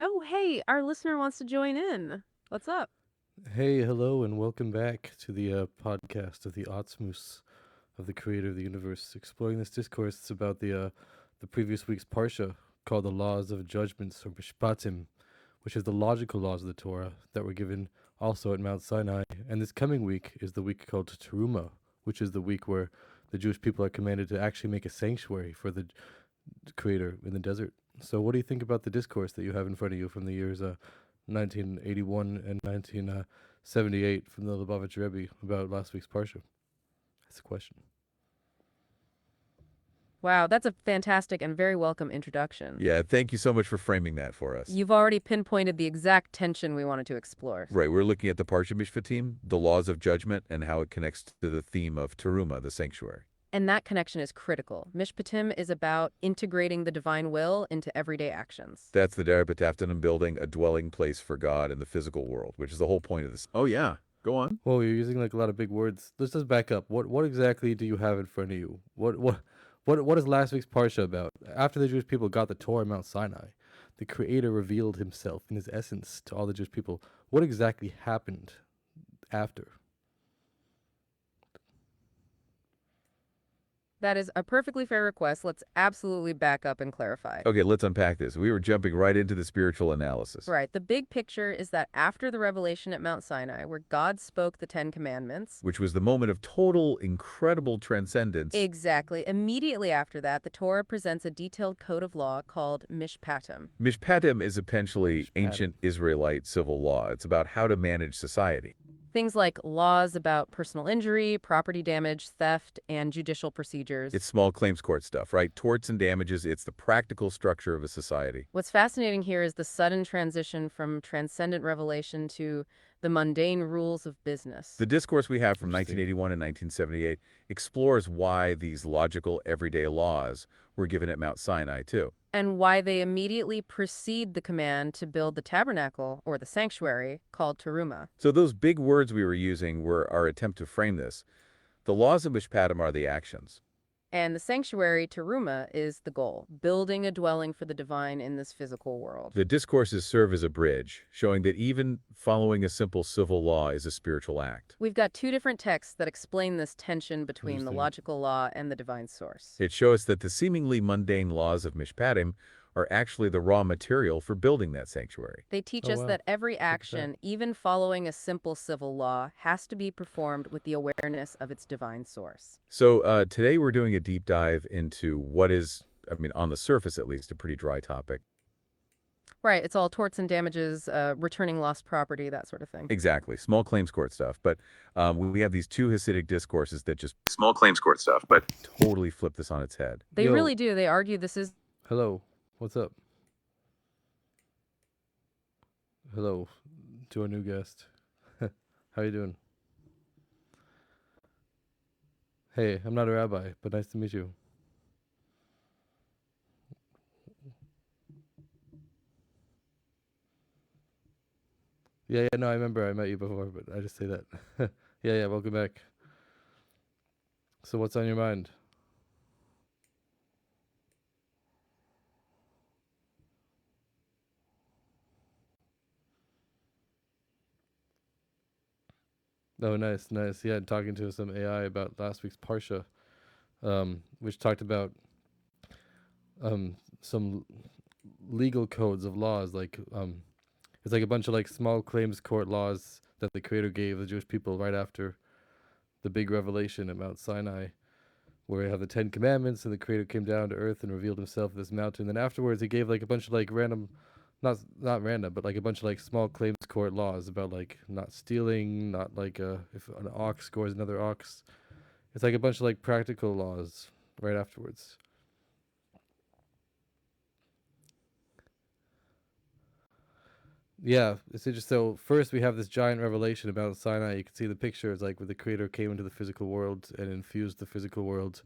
Oh, hey, our listener wants to join in. What's up? Hey, hello, and welcome back to the podcast of the Awtsmoos of the Creator of the Universe. Exploring this discourse, it's about the previous week's parsha called the Laws of Judgments or Mishpatim, which is the logical laws of the Torah that were given also at Mount Sinai. And this coming week is the week called Teruma, which is the week where the Jewish people are commanded to actually make a sanctuary for the Creator in the desert. So, what do you think about the discourse that you have in front of you from the years 1981 and 1978 from the Lubavitcher Rebbe about last week's parsha? That's the question. Wow, that's a fantastic and very welcome introduction. Yeah, thank you so much for framing that for us. You've already pinpointed the exact tension we wanted to explore. Right, we're looking at the Parsha Mishpatim, the laws of judgment, and how it connects to the theme of Teruma, the sanctuary. And that connection is critical. Mishpatim is about integrating the divine will into everyday actions. That's the Darabataftanim building a dwelling place for God in the physical world, which is the whole point of this. Oh, yeah. Go on. Well, you're using like a lot of big words. Let's just back up. What exactly do you have in front of you? What is last week's parsha about? After the Jewish people got the Torah at Mount Sinai, the Creator revealed Himself in His essence to all the Jewish people. What exactly happened after? That is a perfectly fair request. Let's absolutely back up and clarify. Okay, let's unpack this. We were jumping right into the spiritual analysis. Right. The big picture is that after the revelation at Mount Sinai, where God spoke the Ten Commandments, Which was the moment of total, incredible transcendence. exactly, immediately after that, the Torah presents a detailed code of law called Mishpatim. Mishpatim is essentially Mishpatim. ancient Israelite civil law. It's about how to manage society. Things like laws about personal injury, property damage, theft, and judicial procedures. It's small claims court stuff, right? Torts and damages. It's the practical structure of a society. What's fascinating here is the sudden transition from transcendent revelation to the mundane rules of business. The discourse we have from Interesting. 1981 and 1978 explores why these logical everyday laws were given at Mount Sinai, too. And why they immediately precede the command to build the tabernacle, or the sanctuary, called Teruma. So those big words we were using were our attempt to frame this. The laws of Mishpatim are the actions. And the sanctuary, Teruma, is the goal, building a dwelling for the divine in this physical world. The discourses serve as a bridge, showing that even following a simple civil law is a spiritual act. We've got two different texts that explain this tension between the Interesting. logical law and the divine source. It shows that the seemingly mundane laws of Mishpatim are actually the raw material for building that sanctuary. They teach Oh, us wow. that every at that. action, even following a simple civil law, has to be performed with the awareness of its divine source. So today we're doing a deep dive into what is, I mean, on the surface at least, a pretty dry topic. Right, it's all torts and damages, returning lost property, that sort of thing. Exactly, small claims court stuff. But we have these two Hasidic discourses that just small claims court stuff, but totally flip this on its head. They Yo. really do. They argue this is Hello, what's up? Hello to our new guest. How you doing? Hey, I'm not a rabbi, but nice to meet you. Yeah, no, I remember I met you before, but I just say that. Yeah, welcome back. So what's on your mind? Oh, nice. Yeah, talking to some AI about last week's parsha, which talked about some legal codes of laws, like it's like a bunch of like small claims court laws that the Creator gave the Jewish people right after the big revelation at Mount Sinai, where we have the Ten Commandments, and the Creator came down to earth and revealed Himself at this mountain. Then afterwards, He gave like a bunch of like random, not random, but like a bunch of like small claims court laws about like not stealing, not like if an ox scores another ox. It's like a bunch of like practical laws right afterwards. Yeah, it's interesting. So first we have this giant revelation about Sinai. You can see the pictures like where the Creator came into the physical world and infused the physical world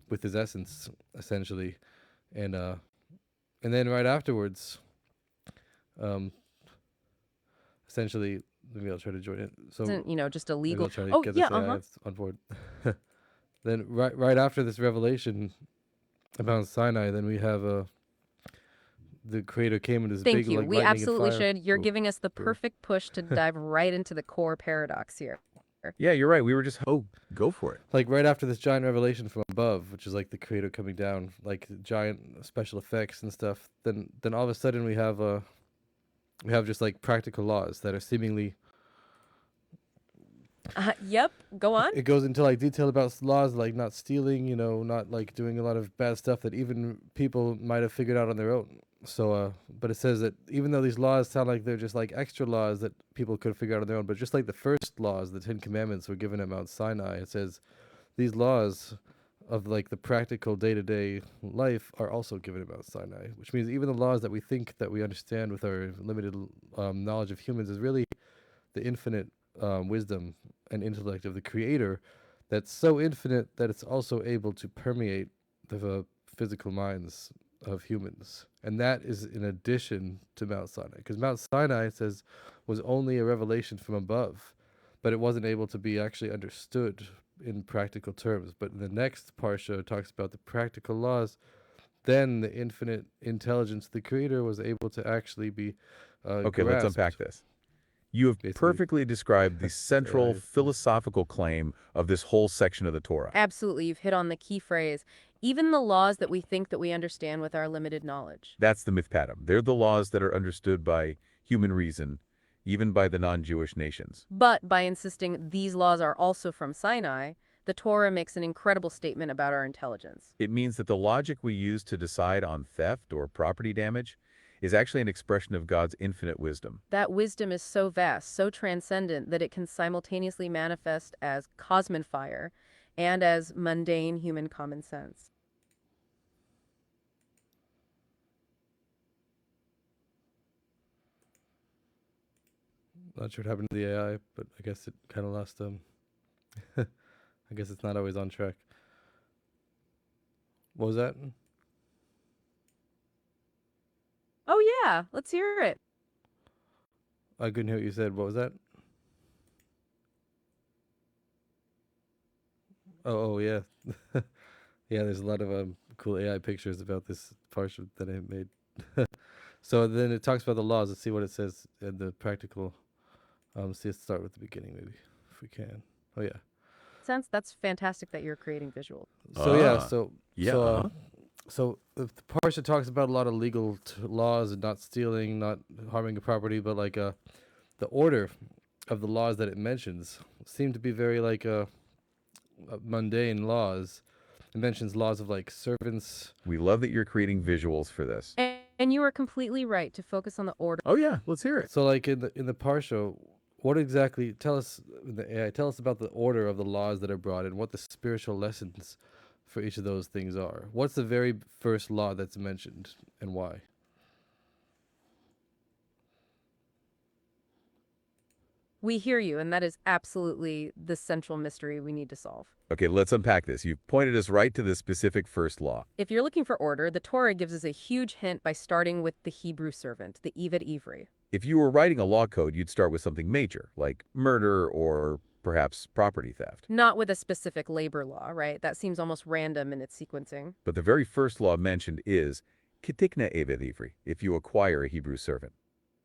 with His essence, essentially, and then right afterwards, um, essentially, maybe I'll try to join it. So isn't, just a maybe legal. I'll try to Oh, get yeah, this AI on board. Then right after this revelation about Sinai, then we have the creator came in this Thank big you. like We lightning and absolutely fire. should. You're Oh, giving us the sorry. perfect push to dive right into the core paradox here. Yeah, you're right. We were just, oh, go for it. Like right after this giant revelation from above, which is like the creator coming down, like giant special effects and stuff. Then all of a sudden we have just like practical laws that are seemingly. Yep. Go on. It goes into like detail about laws like not stealing, not like doing a lot of bad stuff that even people might have figured out on their own. So, but it says that even though these laws sound like they're just like extra laws that people could figure out on their own, but just like the first laws, the Ten Commandments were given at Mount Sinai, it says these laws of like the practical day-to-day life are also given at Mount Sinai, which means even the laws that we think that we understand with our limited knowledge of humans is really the infinite wisdom and intellect of the creator that's so infinite that it's also able to permeate the physical minds of humans. And that is in addition to Mount Sinai. Because Mount Sinai, it says, was only a revelation from above, but it wasn't able to be actually understood in practical terms. But in the next parsha, it talks about the practical laws. Then the infinite intelligence of the creator was able to actually be Okay, let's unpack grasped, this. You have basically. perfectly described the central Yeah. philosophical claim of this whole section of the Torah. Absolutely. You've hit on the key phrase. Even the laws that we think that we understand with our limited knowledge. That's the Mishpatim. They're the laws that are understood by human reason, even by the non-Jewish nations. But by insisting these laws are also from Sinai, the Torah makes an incredible statement about our intelligence. It means that the logic we use to decide on theft or property damage is actually an expression of God's infinite wisdom. That wisdom is so vast, so transcendent, that it can simultaneously manifest as cosmic fire and as mundane human common sense. Not sure what happened to the AI, but I guess it kind of lost I guess it's not always on track. What was that? Oh yeah, let's hear it. I couldn't hear what you said. What was that? Oh yeah. Yeah, there's a lot of cool AI pictures about this partial that I made. So then it talks about the laws. Let's see what it says in the practical. Let's start with the beginning maybe, if we can. Oh yeah. That's fantastic that you're creating visuals. So yeah, Ah, so yeah, so uh-huh. so the parsha talks about a lot of legal laws and not stealing, not harming a property, but like the order of the laws that it mentions seem to be very like mundane laws. It mentions laws of like servants. We love that you're creating visuals for this. And you are completely right to focus on the order. Oh yeah, let's hear it. So like in the parsha, what exactly tell us in the AI? Tell us about the order of the laws that are brought and what the spiritual lessons for each of those things are. What's the very first law that's mentioned and why? We hear you, and that is absolutely the central mystery we need to solve. Okay, let's unpack this. You've pointed us right to the specific first law. If you're looking for order, the Torah gives us a huge hint by starting with the Hebrew servant, the Eved Ivri. If you were writing a law code, you'd start with something major, like murder or perhaps property theft. Not with a specific labor law, right? That seems almost random in its sequencing. But the very first law mentioned is Ketikna Eved Ivri, if you acquire a Hebrew servant.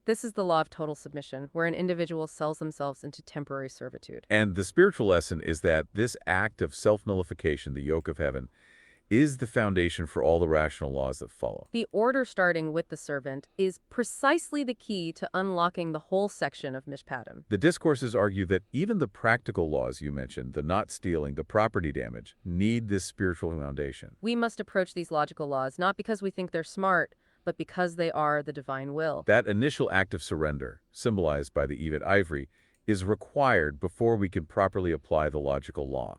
This is the law of total submission, where an individual sells themselves into temporary servitude. And the spiritual lesson is that this act of self-nullification, the yoke of heaven, is the foundation for all the rational laws that follow. The order starting with the servant is precisely the key to unlocking the whole section of Mishpatim. The discourses argue that even the practical laws you mentioned, the not stealing, the property damage, need this spiritual foundation. We must approach these logical laws not because we think they're smart, but because they are the divine will. That initial act of surrender, symbolized by the Eved Ivri, is required before we can properly apply the logical law.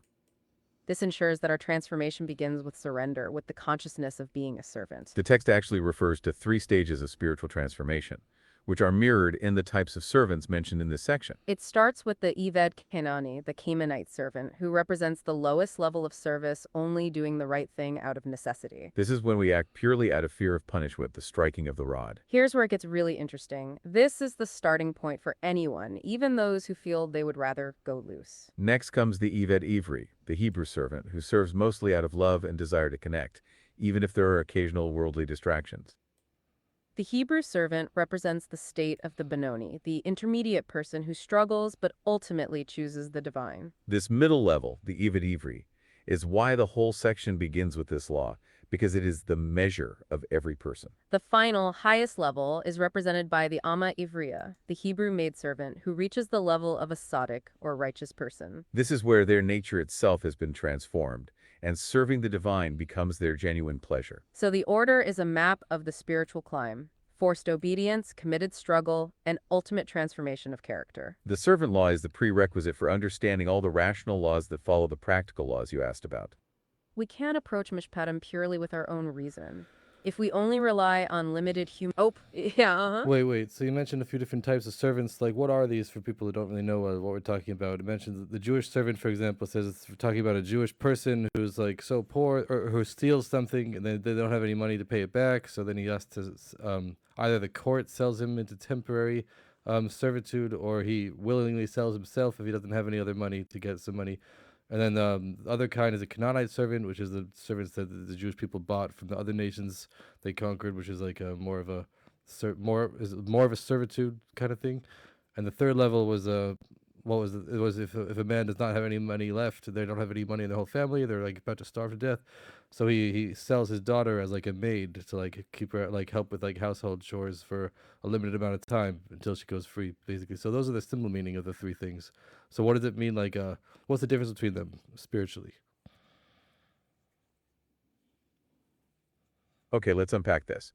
This ensures that our transformation begins with surrender, with the consciousness of being a servant. The text actually refers to 3 stages of spiritual transformation, which are mirrored in the types of servants mentioned in this section. It starts with the Eved Kenani, the Canaanite servant, who represents the lowest level of service, only doing the right thing out of necessity. This is when we act purely out of fear of punishment, the striking of the rod. Here's where it gets really interesting. This is the starting point for anyone, even those who feel they would rather go loose. Next comes the Eved Ivri, the Hebrew servant, who serves mostly out of love and desire to connect, even if there are occasional worldly distractions. The Hebrew servant represents the state of the Benoni, the intermediate person who struggles but ultimately chooses the divine. This middle level, the Eved Ivri, is why the whole section begins with this law, because it is the measure of every person. The final, highest level is represented by the Amma Ivriya, the Hebrew maidservant who reaches the level of a tzaddik, or righteous person. This is where their nature itself has been transformed, and serving the divine becomes their genuine pleasure. So the order is a map of the spiritual climb: forced obedience, committed struggle, and ultimate transformation of character. The servant law is the prerequisite for understanding all the rational laws that follow the practical laws you asked about. We can't approach Mishpatim purely with our own reason. If we only rely on limited human... Oh, yeah, uh-huh. Wait. So you mentioned a few different types of servants. Like, what are these for people who don't really know what we're talking about? It mentions the Jewish servant, for example, says it's talking about a Jewish person who's like so poor or who steals something and they don't have any money to pay it back. So then he has to, either the court sells him into temporary servitude, or he willingly sells himself if he doesn't have any other money to get some money. And then the other kind is a Canaanite servant, which is the servants that the Jewish people bought from the other nations they conquered, which is like more of a servitude kind of thing. And the third level was it was if a man does not have any money left, they don't have any money in their whole family, they're like about to starve to death. So he sells his daughter as like a maid to like keep her, like help with like household chores for a limited amount of time until she goes free, basically. So those are the simple meaning of the three things. So what does it mean? Like, what's the difference between them spiritually? Okay, let's unpack this.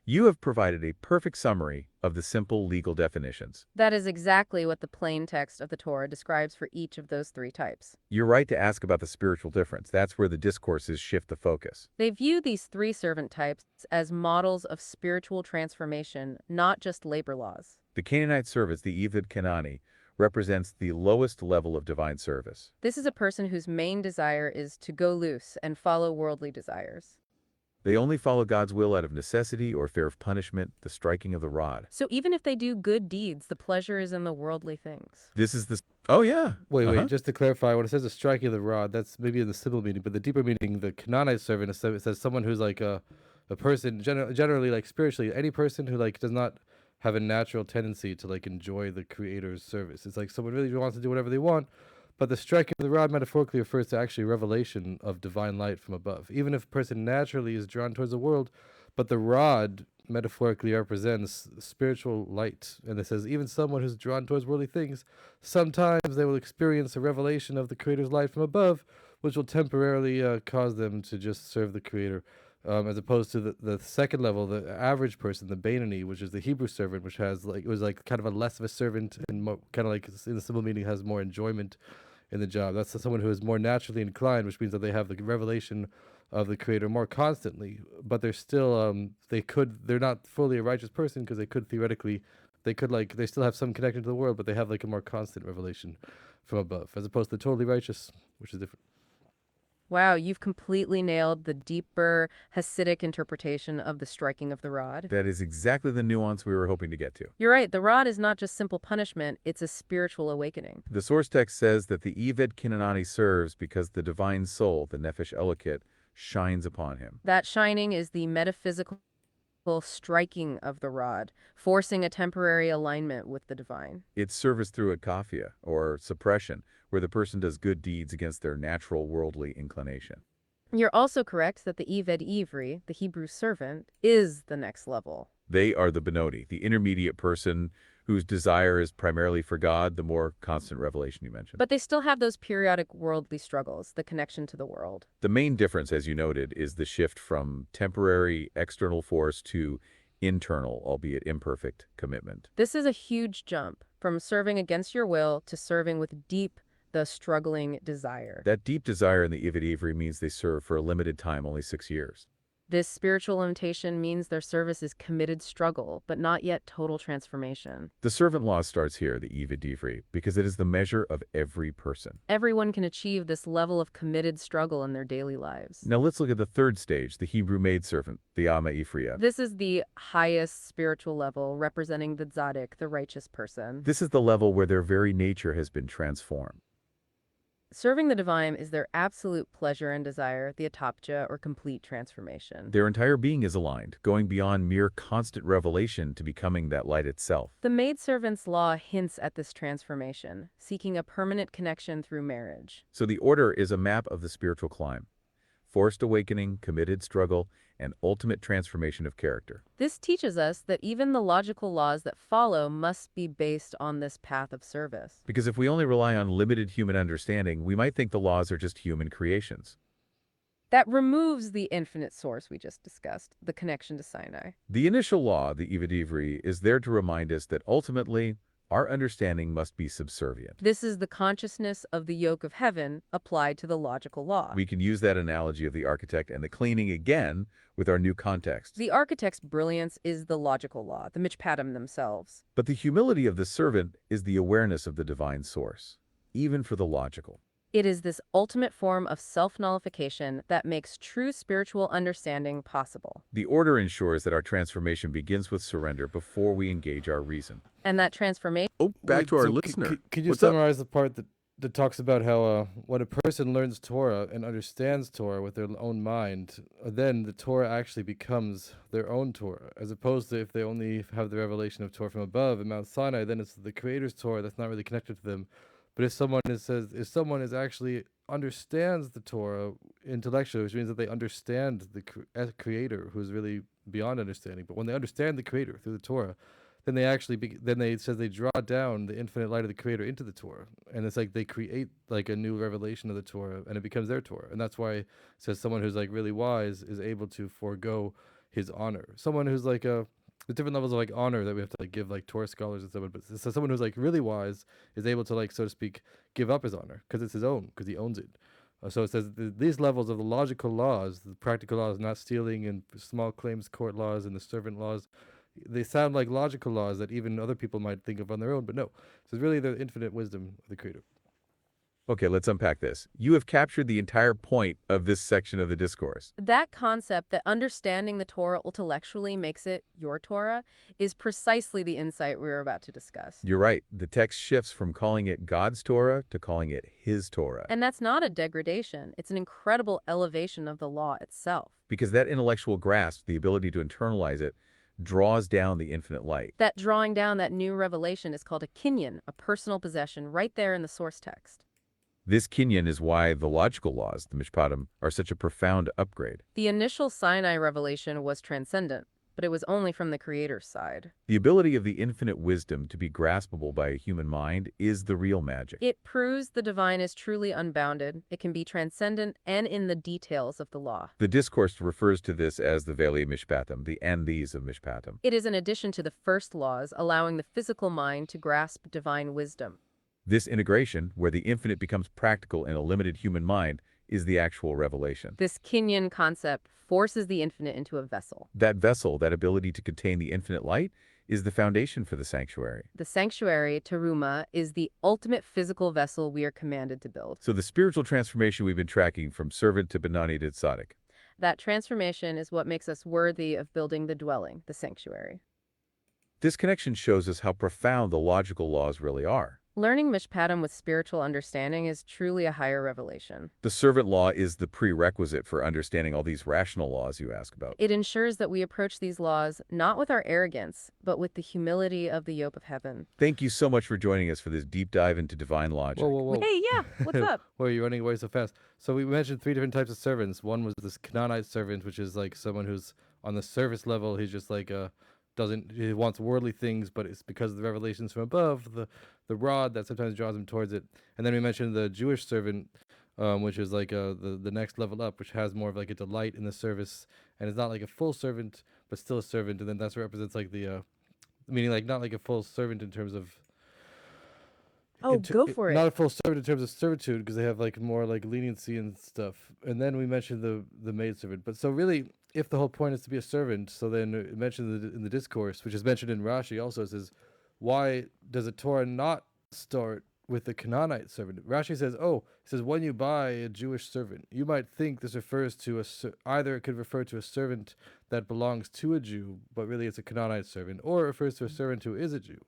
You have provided a perfect summary of the simple legal definitions. That is exactly what the plain text of the Torah describes for each of those three types. You're right to ask about the spiritual difference. That's where the discourses shift the focus. They view these three servant types as models of spiritual transformation, not just labor laws. The Canaanite service, the Eved Canaani, represents the lowest level of divine service. This is a person whose main desire is to go loose and follow worldly desires. They only follow God's will out of necessity or fear of punishment, the striking of the rod. So even if they do good deeds, the pleasure is in the worldly things. This is the... Oh, yeah. Wait, just to clarify, when it says the striking of the rod, that's maybe in the simple meaning, but the deeper meaning, the Canaanite servant, it says someone who's like a person, generally like spiritually, any person who like does not have a natural tendency to like enjoy the Creator's service. It's like someone really wants to do whatever they want, but the striking of the rod metaphorically refers to actually revelation of divine light from above. Even if a person naturally is drawn towards the world, but the rod metaphorically represents spiritual light. And it says even someone who's drawn towards worldly things, sometimes they will experience a revelation of the Creator's light from above, which will temporarily cause them to just serve the Creator. As opposed to the second level, the average person, the Benoni, which is the Hebrew servant, which has like, it was like kind of a less of a servant and more, kind of like in the simple meaning has more enjoyment in the job. That's someone who is more naturally inclined, which means that they have the revelation of the Creator more constantly, but they're still they're not fully a righteous person because they still have some connection to the world, but they have like a more constant revelation from above, as opposed to the totally righteous, which is different. Wow, you've completely nailed the deeper Hasidic interpretation of the striking of the rod. That is exactly the nuance we were hoping to get to. You're right, the rod is not just simple punishment, it's a spiritual awakening. The source text says that the Eved Canaani serves because the divine soul, the Nefesh Eliket, shines upon him. That shining is the metaphysical striking of the rod, forcing a temporary alignment with the divine. It's service through akafia, or suppression, where the person does good deeds against their natural worldly inclination. You're also correct that the Eved Ivri, the Hebrew servant, is the next level. They are the Benoni, the intermediate person whose desire is primarily for God, the more constant revelation you mentioned. But they still have those periodic worldly struggles, the connection to the world. The main difference, as you noted, is the shift from temporary external force to internal, albeit imperfect, commitment. This is a huge jump from serving against your will to serving with deep, the struggling desire. That deep desire in the Eved Ivri means they serve for a limited time, only 6 years. This spiritual limitation means their service is committed struggle, but not yet total transformation. The servant law starts here, the Eved Ivri, because it is the measure of every person. Everyone can achieve this level of committed struggle in their daily lives. Now let's look at the third stage, the Hebrew maidservant, the Amma Ifriya. This is the highest spiritual level, representing the tzaddik, the righteous person. This is the level where their very nature has been transformed. Serving the divine is their absolute pleasure and desire, the atopja, or complete transformation. Their entire being is aligned, going beyond mere constant revelation to becoming that light itself. The maidservant's law hints at this transformation, seeking a permanent connection through marriage. So the order is a map of the spiritual climb. Forced awakening, committed struggle, and ultimate transformation of character. This teaches us that even the logical laws that follow must be based on this path of service. Because if we only rely on limited human understanding, we might think the laws are just human creations. That removes the infinite source we just discussed, the connection to Sinai. The initial law, the Ividivri, is there to remind us that ultimately, our understanding must be subservient. This is the consciousness of the yoke of heaven applied to the logical law. We can use that analogy of the architect and the cleaning again with our new context. The architect's brilliance is the logical law, the Mishpatim themselves. But the humility of the servant is the awareness of the divine source, even for the logical. It is this ultimate form of self-nullification that makes true spiritual understanding possible. The order ensures that our transformation begins with surrender before we engage our reason. And that transformation Oh, back Wait, to our so listener. Could you What's up? summarize the part that talks about how when a person learns Torah and understands Torah with their own mind, then the Torah actually becomes their own Torah, as opposed to if they only have the revelation of Torah from above in Mount Sinai, then it's the Creator's Torah that's not really connected to them. But if someone is actually understands the Torah intellectually, which means that they understand the Creator, who's really beyond understanding. But when they understand the Creator through the Torah, then they actually they draw down the infinite light of the Creator into the Torah, and it's like they create like a new revelation of the Torah, and it becomes their Torah. And that's why it says someone who's like really wise is able to forego his honor. Someone who's like the different levels of like honor that we have to like give like Torah scholars and someone, but so someone who's like really wise is able to like, so to speak, give up his honor because it's his own, because he owns it. So it says these levels of the logical laws, the practical laws, not stealing, and small claims court laws and the servant laws, they sound like logical laws that even other people might think of on their own, but no. So it's really the infinite wisdom of the Creator. Okay, let's unpack this. You have captured the entire point of this section of the discourse. That concept that understanding the Torah intellectually makes it your Torah is precisely the insight we're about to discuss. You're right. The text shifts from calling it God's Torah to calling it His Torah. And that's not a degradation. It's an incredible elevation of the law itself. Because that intellectual grasp, the ability to internalize it, draws down the infinite light. That drawing down that new revelation is called a kinyan, a personal possession, right there in the source text. This kinyan is why the logical laws, the Mishpatim, are such a profound upgrade. The initial Sinai revelation was transcendent, but it was only from the Creator's side. The ability of the infinite wisdom to be graspable by a human mind is the real magic. It proves the divine is truly unbounded. It can be transcendent and in the details of the law. The discourse refers to this as the Veli Mishpatim, the and these of Mishpatim. It is an addition to the first laws, allowing the physical mind to grasp divine wisdom. This integration, where the infinite becomes practical in a limited human mind, is the actual revelation. This kinyan concept forces the infinite into a vessel. That vessel, that ability to contain the infinite light, is the foundation for the sanctuary. The sanctuary, teruma, is the ultimate physical vessel we are commanded to build. So the spiritual transformation we've been tracking from servant to Benani to Tzaddik. That transformation is what makes us worthy of building the dwelling, the sanctuary. This connection shows us how profound the logical laws really are. Learning Mishpatim with spiritual understanding is truly a higher revelation. The servant law is the prerequisite for understanding all these rational laws you ask about. It ensures that we approach these laws not with our arrogance, but with the humility of the yoke of heaven. Thank you so much for joining us for this deep dive into divine logic. Whoa. Hey, yeah, what's up? Why are you running away so fast? So we mentioned 3 different types of servants. One was this Canaanite servant, which is like someone who's on the surface level. He's just like he wants worldly things, but it's because of the revelations from above, the rod that sometimes draws him towards it. And then we mentioned the Jewish servant, which is like the next level up, which has more of like a delight in the service, and it's not like a full servant, but still a servant. And then that's what represents like the meaning like not like a full servant in terms of Go for it. not a full servant in terms of servitude, because they have like more like leniency and stuff. And then we mentioned the maidservant. But so really, if the whole point is to be a servant, so then it mentioned in the discourse, which is mentioned in Rashi also, it says, why does a Torah not start with the Canaanite servant? Rashi says, when you buy a Jewish servant, you might think this refers to either it could refer to a servant that belongs to a Jew, but really it's a Canaanite servant, or it refers to a servant who is a Jew.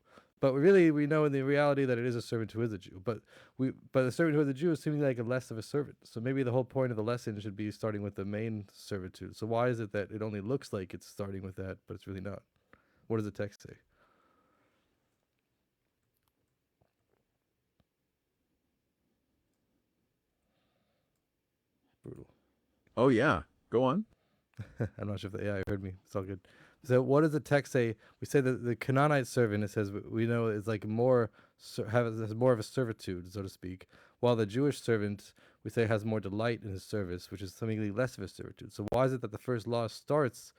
But really, we know in the reality that it is a servant who is a Jew. But the servant who is a Jew is seeming like a less of a servant. So maybe the whole point of the lesson should be starting with the main servitude. So why is it that it only looks like it's starting with that, but it's really not? What does the text say? Brutal. Oh, yeah. Go on. I'm not sure if the AI heard me. It's all good. So what does the text say? We say that the Canaanite servant, it says, we know is like has more of a servitude, so to speak, while the Jewish servant, we say, has more delight in his service, which is something less of a servitude. So why is it that the first law starts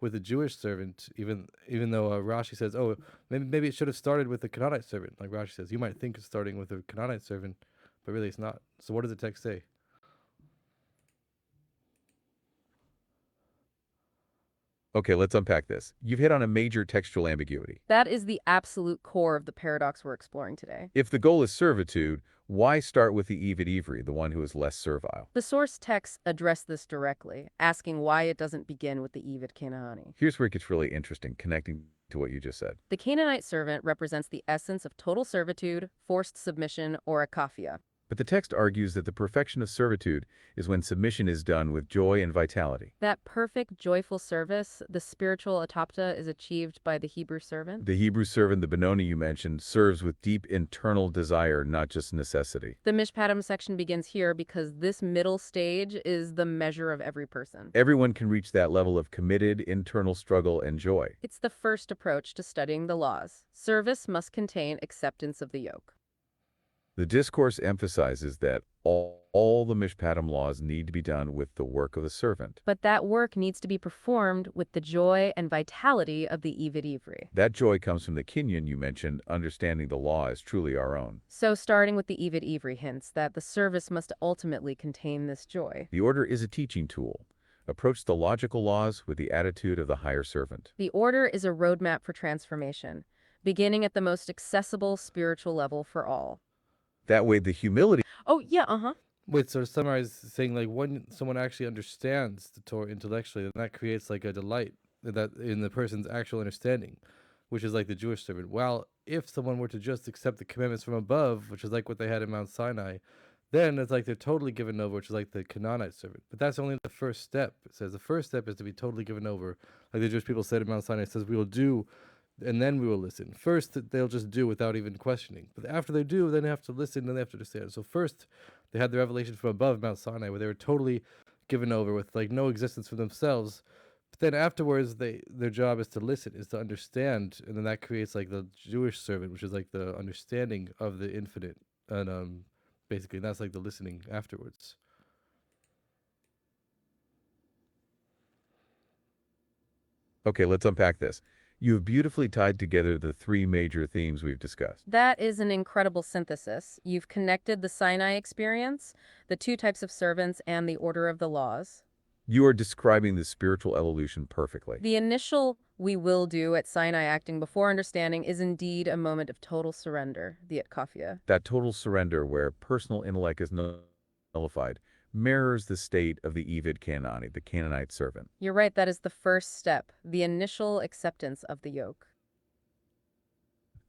with the Jewish servant, even though Rashi says, oh, maybe it should have started with the Canaanite servant, like Rashi says. You might think it's starting with the Canaanite servant, but really it's not. So what does the text say? Okay, let's unpack this. You've hit on a major textual ambiguity. That is the absolute core of the paradox we're exploring today. If the goal is servitude, why start with the Eved Ivri, the one who is less servile? The source texts address this directly, asking why it doesn't begin with the Eved Canaani. Here's where it gets really interesting, connecting to what you just said. The Canaanite servant represents the essence of total servitude, forced submission, or akafia. But the text argues that the perfection of servitude is when submission is done with joy and vitality. That perfect, joyful service, the spiritual atopta, is achieved by the Hebrew servant. The Hebrew servant, the Benoni you mentioned, serves with deep internal desire, not just necessity. The Mishpatim section begins here because this middle stage is the measure of every person. Everyone can reach that level of committed internal struggle and joy. It's the first approach to studying the laws. Service must contain acceptance of the yoke. The discourse emphasizes that all the Mishpatim laws need to be done with the work of the servant. But that work needs to be performed with the joy and vitality of the Eved Ivri. That joy comes from the Kinyan you mentioned, understanding the law as truly our own. So starting with the Eved Ivri hints that the service must ultimately contain this joy. The order is a teaching tool. Approach the logical laws with the attitude of the higher servant. The order is a roadmap for transformation, beginning at the most accessible spiritual level for all. That way the humility Oh, yeah, Wait, so to summarize, saying like when someone actually understands the Torah intellectually, then that creates like a delight that in the person's actual understanding, which is like the Jewish servant. While if someone were to just accept the commandments from above, which is like what they had in Mount Sinai, then it's like they're totally given over, which is like the Canaanite servant. But that's only the first step. It says the first step is to be totally given over. Like the Jewish people said in Mount Sinai, it says we will do and then we will listen. First, they'll just do without even questioning. But after they do, then they have to listen, then they have to understand. So first, they had the revelation from above Mount Sinai, where they were totally given over with like no existence for themselves. But then afterwards, their job is to listen, is to understand, and then that creates like the Jewish servant, which is like the understanding of the infinite, and basically that's like the listening afterwards. Okay, let's unpack this. You have beautifully tied together the three major themes we've discussed. That is an incredible synthesis. You've connected the Sinai experience, the two types of servants, and the order of the laws. You are describing the spiritual evolution perfectly. The initial "we will do" at Sinai, acting before understanding, is indeed a moment of total surrender, the etkafia. That total surrender where personal intellect is nullified mirrors the state of the Eved Canaani, the Canaanite servant. You're right, that is the first step, the initial acceptance of the yoke.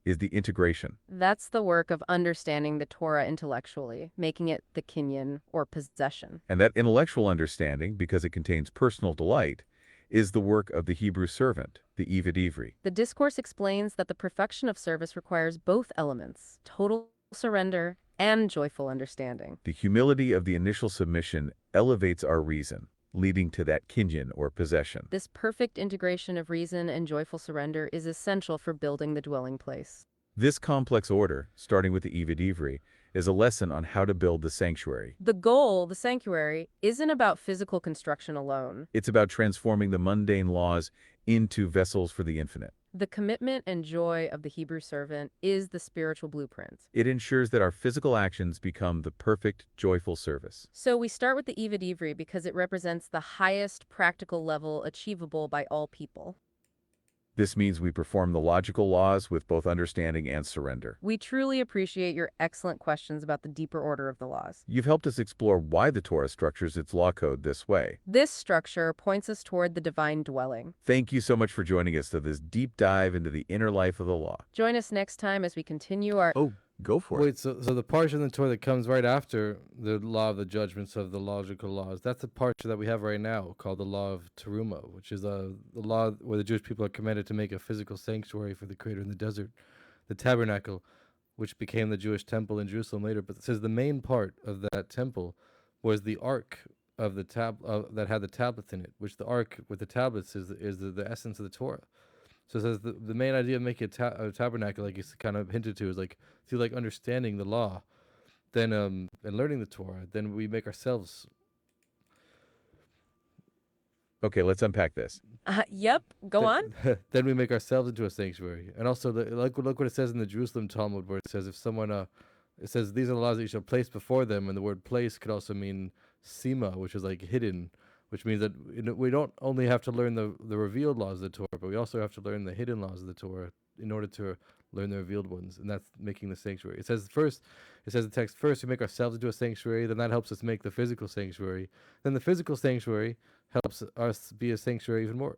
Is the integration. That's the work of understanding the Torah intellectually, making it the kinyan, or possession. And that intellectual understanding, because it contains personal delight, is the work of the Hebrew servant, the Eved Ivri. The discourse explains that the perfection of service requires both elements, total surrender and joyful understanding. The humility of the initial submission elevates our reason, leading to that kinyan, or possession. This perfect integration of reason and joyful surrender is essential for building the dwelling place. This complex order, starting with the Eved Ivri, is a lesson on how to build the sanctuary. The goal, the sanctuary, isn't about physical construction alone. It's about transforming the mundane laws into vessels for the infinite. The commitment and joy of the Hebrew servant is the spiritual blueprint. It ensures that our physical actions become the perfect, joyful service. So we start with the Eved Ivri because it represents the highest practical level achievable by all people. This means we perform the logical laws with both understanding and surrender. We truly appreciate your excellent questions about the deeper order of the laws. You've helped us explore why the Torah structures its law code this way. This structure points us toward the divine dwelling. Thank you so much for joining us to this deep dive into the inner life of the law. Join us next time as we continue our... Oh, go for it. Wait, so the parsha in the Torah that comes right after the law of the judgments of the logical laws, that's the parsha that we have right now called the law of Teruma, which is the law where the Jewish people are commanded to make a physical sanctuary for the Creator in the desert, the tabernacle, which became the Jewish temple in Jerusalem later. But it says the main part of that temple was the ark of the that had the tablets in it, which the ark with the tablets is the essence of the Torah. So it says the main idea of making a tabernacle, like it's kind of hinted to, is like through like understanding the law, then and learning the Torah, then we make ourselves. Okay, let's unpack this. Yep, go on. Then we make ourselves into a sanctuary, and also look what it says in the Jerusalem Talmud, where it says if someone it says these are the laws that you shall place before them, and the word place could also mean sima, which is like hidden. Which means that we don't only have to learn the revealed laws of the Torah, but we also have to learn the hidden laws of the Torah in order to learn the revealed ones, and that's making the sanctuary. It says the text, first we make ourselves into a sanctuary, then that helps us make the physical sanctuary. Then the physical sanctuary helps us be a sanctuary even more.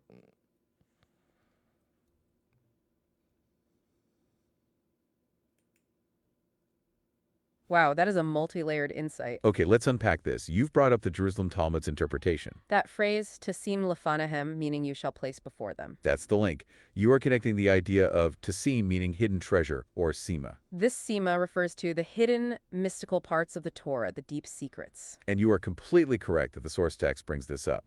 Wow, that is a multi-layered insight. Okay, let's unpack this. You've brought up the Jerusalem Talmud's interpretation. That phrase, tasim lefanahem, meaning you shall place before them. That's the link. You are connecting the idea of tasim, meaning hidden treasure, or sima. This sima refers to the hidden, mystical parts of the Torah, the deep secrets. And you are completely correct that the source text brings this up.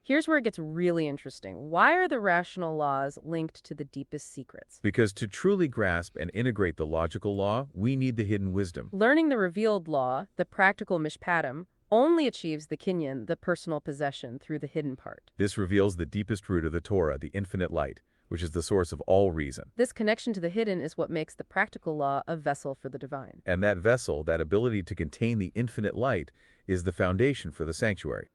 Here's where it gets really interesting. Why are the rational laws linked to the deepest secrets? Because to truly grasp and integrate the logical law, we need the hidden wisdom. Learning the revealed law, the practical Mishpatim, only achieves the kinyan, the personal possession, through the hidden part. This reveals the deepest root of the Torah, the infinite light, which is the source of all reason. This connection to the hidden is what makes the practical law a vessel for the divine. And that vessel, that ability to contain the infinite light, is the foundation for the sanctuary.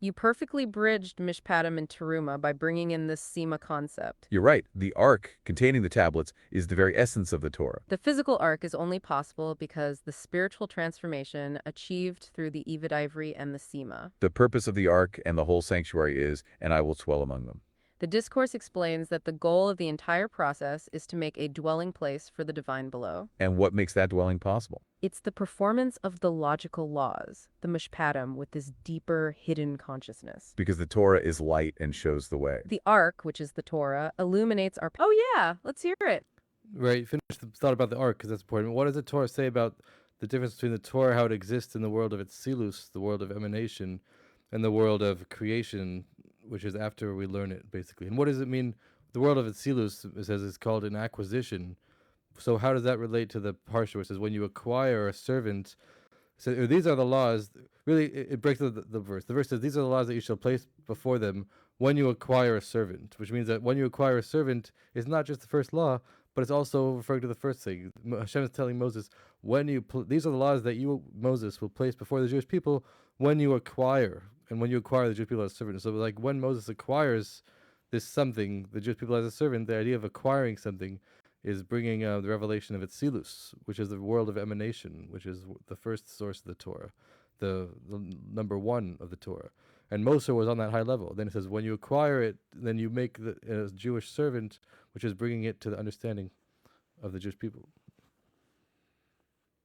You perfectly bridged Mishpatim and Teruma by bringing in this sima concept. You're right. The ark containing the tablets is the very essence of the Torah. The physical ark is only possible because the spiritual transformation achieved through the Evid ivory and the sima. The purpose of the ark and the whole sanctuary is, and I will dwell among them. The discourse explains that the goal of the entire process is to make a dwelling place for the divine below. And what makes that dwelling possible? It's the performance of the logical laws, the Mishpatim, with this deeper, hidden consciousness. Because the Torah is light and shows the way. The ark, which is the Torah, illuminates our... Oh yeah, let's hear it. Right, finish the thought about the ark, because that's important. What does the Torah say about the difference between the Torah, how it exists in the world of its silus, the world of emanation, and the world of creation, which is after we learn it, basically? And what does it mean? The world of its silus, it says, is called an acquisition. So how does that relate to the parsha, which says when you acquire a servant? So these are the laws. Really, it breaks the verse. The verse says, these are the laws that you shall place before them when you acquire a servant, which means that when you acquire a servant is not just the first law, but it's also referring to the first thing. Hashem is telling Moses, these are the laws that you, Moses, will place before the Jewish people when you acquire. And when you acquire the Jewish people as a servant. So like when Moses acquires this something, the Jewish people as a servant, the idea of acquiring something is bringing the revelation of its silus, which is the world of emanation, which is the first source of the Torah, the number one of the Torah. And Moshe was on that high level. Then it says, when you acquire it, then you make a Jewish servant, which is bringing it to the understanding of the Jewish people.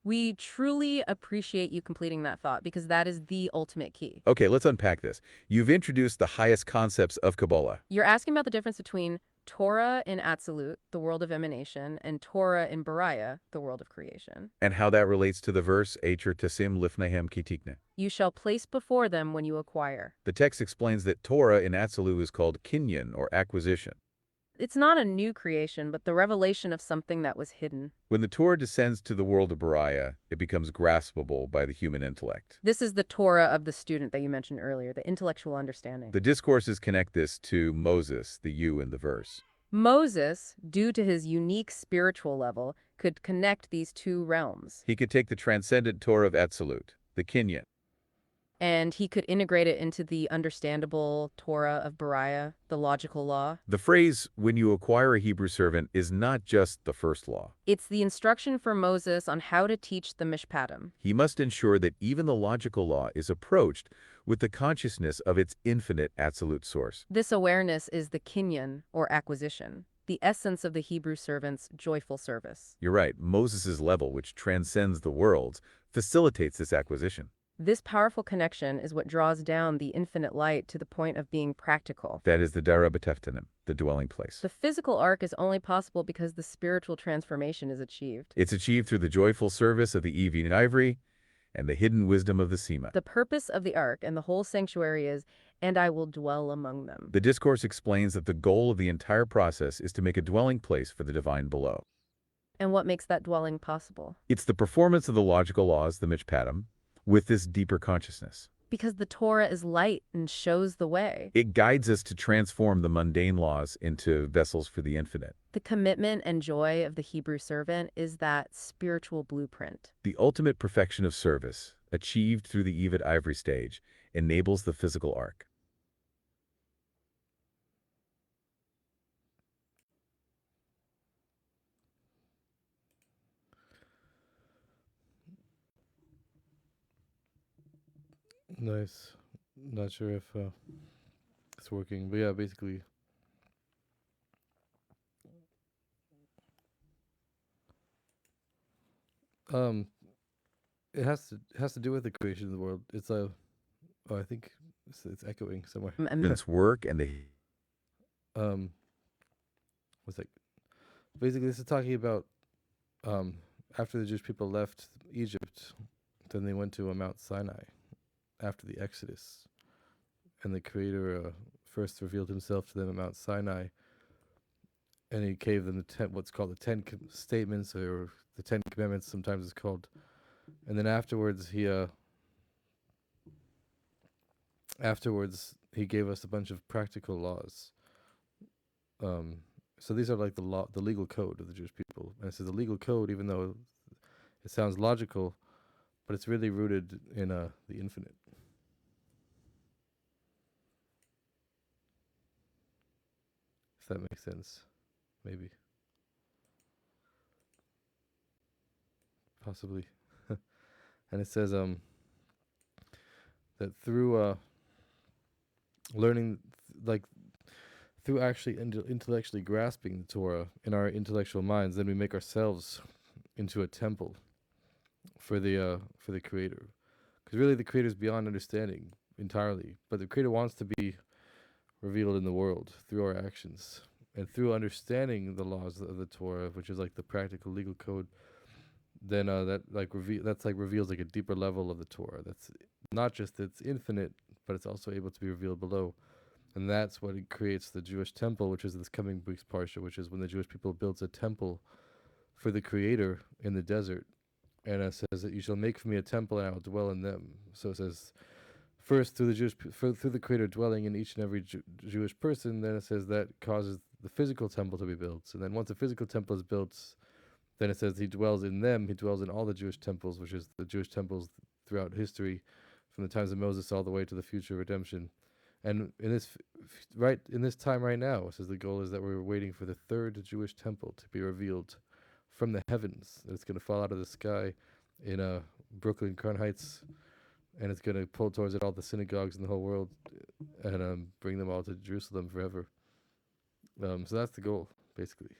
We truly appreciate you completing that thought because that is the ultimate key. Okay, let's unpack this. You've introduced the highest concepts of Kabbalah. You're asking about the difference between Torah in Absolute, the world of emanation, and Torah in Bariah, the world of creation. And how that relates to the verse, Eicher tasim lifnehem kitikne. You shall place before them when you acquire. The text explains that Torah in Absolute is called kinyan, or acquisition. It's not a new creation, but the revelation of something that was hidden. When the Torah descends to the world of Bariah, it becomes graspable by the human intellect. This is the Torah of the student that you mentioned earlier, the intellectual understanding. The discourses connect this to Moses, the you in the verse. Moses, due to his unique spiritual level, could connect these two realms. He could take the transcendent Torah of Absolute, the kinyan, And he could integrate it into the understandable Torah of Beriah, the logical law. The phrase, when you acquire a Hebrew servant, is not just the first law. It's the instruction for Moses on how to teach the Mishpatim. He must ensure that even the logical law is approached with the consciousness of its infinite absolute source. This awareness is the kinyan, or acquisition, the essence of the Hebrew servant's joyful service. You're right, Moses' level, which transcends the worlds, facilitates this acquisition. This powerful connection is what draws down the infinite light to the point of being practical. That is the Dara B'Teftanim, the dwelling place. The physical arc is only possible because the spiritual transformation is achieved. It's achieved through the joyful service of the Evi Ivory and the hidden wisdom of the Sema. The purpose of the ark and the whole sanctuary is, and I will dwell among them. The discourse explains that the goal of the entire process is to make a dwelling place for the divine below. And what makes that dwelling possible? It's the performance of the logical laws, the Mishpatim, with this deeper consciousness. Because the Torah is light and shows the way. It guides us to transform the mundane laws into vessels for the infinite. The commitment and joy of the Hebrew servant is that spiritual blueprint. The ultimate perfection of service, achieved through the Eved Ivory stage, enables the physical arc. Nice. Not sure if it's working, but yeah, basically. It has to do with the creation of the world. It's a, oh, I think it's echoing somewhere. Its work and the What's that? Basically, this is talking about after the Jewish people left Egypt, then they went to Mount Sinai after the Exodus, and the Creator first revealed Himself to them at Mount Sinai, and He gave them what's called the Statements, or the 10 Commandments. Sometimes it's called, and then afterwards He gave us a bunch of practical laws. So these are like the legal code of the Jewish people, and it says the legal code, even though it sounds logical, but it's really rooted in the infinite. If that makes sense, maybe, possibly. And it says that through learning, like through actually intellectually grasping the Torah in our intellectual minds, then we make ourselves into a temple for the Creator, because really the Creator is beyond understanding entirely, but the Creator wants to be revealed in the world through our actions and through understanding the laws of the Torah, which is like the practical legal code. Then reveals like a deeper level of the Torah. That's not just it's infinite, but it's also able to be revealed below. And that's what it creates the Jewish temple, which is this coming week's parsha, which is when the Jewish people builds a temple for the Creator in the desert. And it says that you shall make for me a temple and I will dwell in them. So it says first through the Creator dwelling in each and every Jewish person. Then it says that causes the physical temple to be built. And then once the physical temple is built, then it says He dwells in them. He dwells in all the Jewish temples, which is the Jewish temples throughout history, from the times of Moses all the way to the future redemption. And in this time right now, it says the goal is that we're waiting for the third Jewish temple to be revealed from the heavens. It's going to fall out of the sky in Brooklyn, Crown Heights, and it's going to pull towards it all the synagogues in the whole world, and bring them all to Jerusalem forever. So that's the goal, basically.